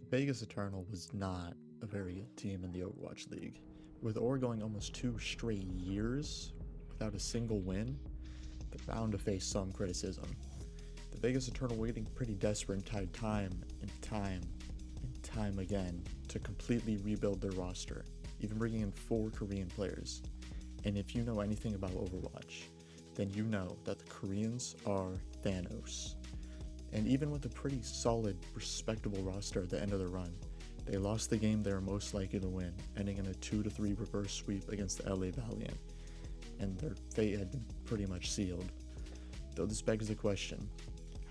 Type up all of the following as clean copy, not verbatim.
Vegas Eternal was not a very good team in the Overwatch League. With OR going almost 2 straight years without a single win, they're bound to face some criticism. The Vegas Eternal were getting pretty desperate and tried time and time again to completely rebuild their roster, even bringing in 4 Korean players. And if you know anything about Overwatch, then you know that the Koreans are Thanos. And even with a pretty solid, respectable roster at the end of the run, they lost the game they were most likely to win, ending in a 2-3 reverse sweep against the LA Valiant, and their fate had been pretty much sealed. Though this begs the question,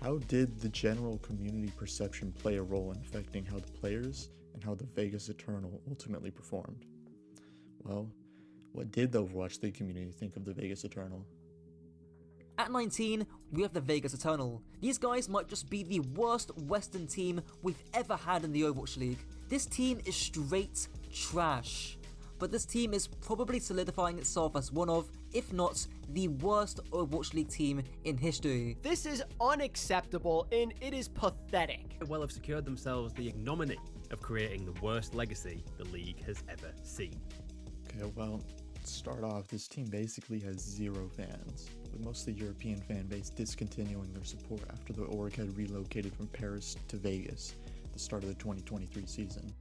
how did the general community perception play a role in affecting how the players and how the Vegas Eternal ultimately performed? Well, what did the Overwatch League community think of the Vegas Eternal? At 19, we have the Vegas Eternal. These guys might just be the worst Western team we've ever had in the Overwatch League. This team is straight trash. But this team is probably solidifying itself as one of, if not, the worst Overwatch League team in history. This is unacceptable and it is pathetic. Well have secured themselves the ignominy of creating the worst legacy the league has ever seen. Okay, well, to start off, this team basically has 0 fans, with most of the European fan base discontinuing their support after the org had relocated from Paris to Vegas at the start of the 2023 season,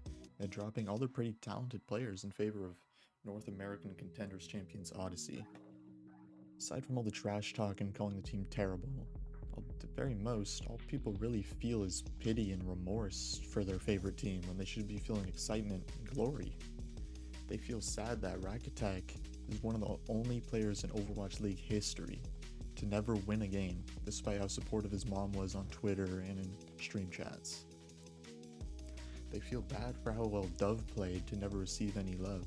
and dropping all their pretty talented players in favor of North American Contenders Champions Odyssey. Aside from all the trash talk and calling the team terrible, at the very most, all people really feel is pity and remorse for their favorite team when they should be feeling excitement and glory. They feel sad that Rakatak is one of the only players in Overwatch League history to never win a game, despite how supportive his mom was on Twitter and in stream chats. They feel bad for how well Dove played to never receive any love.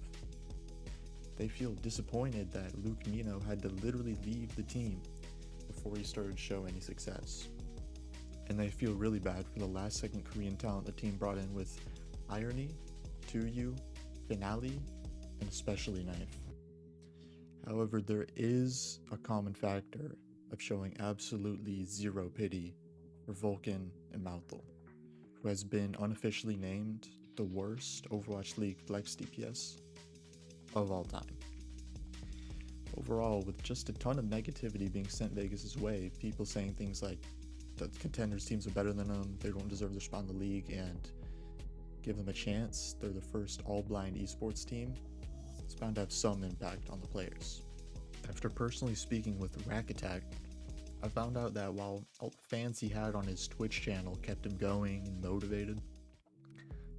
They feel disappointed that Luke Nino had to literally leave the team before he started to show any success. And they feel really bad for the last second Korean talent the team brought in with Irony, 2U, Finale, and especially Knife. However, there is a common factor of showing absolutely zero pity for Vulcan and Mouthel, who has been unofficially named the worst Overwatch League flex DPS of all time. Overall, with just a ton of negativity being sent Vegas' way, people saying things like that contenders teams are better than them, they don't deserve their spot in the league, and give them a chance, they're the first all-blind esports team, it's bound to have some impact on the players. After personally speaking with Rakatak, I found out that while all the fans he had on his Twitch channel kept him going and motivated,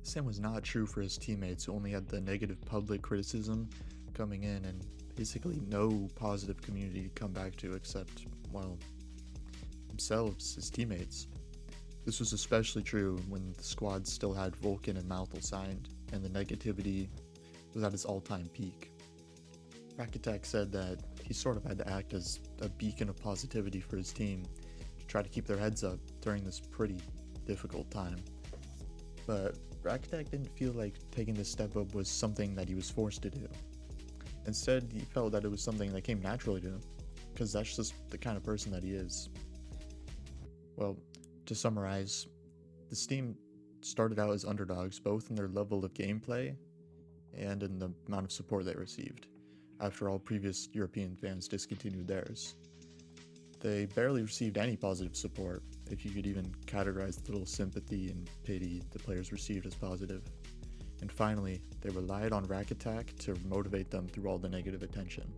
the same was not true for his teammates who only had the negative public criticism coming in and basically no positive community to come back to except, well, themselves, his teammates. This was especially true when the squad still had Vulcan and Mouthel signed, and the negativity was at its all-time peak. Rakatak said that he sort of had to act as a beacon of positivity for his team to try to keep their heads up during this pretty difficult time. But Rakatak didn't feel like taking this step up was something that he was forced to do. Instead, he felt that it was something that came naturally to him, because that's just the kind of person that he is. Well, to summarize, this team started out as underdogs both in their level of gameplay and in the amount of support they received, after all previous European fans discontinued theirs. They barely received any positive support, if you could even categorize the little sympathy and pity the players received as positive. And finally, they relied on Rakatak to motivate them through all the negative attention.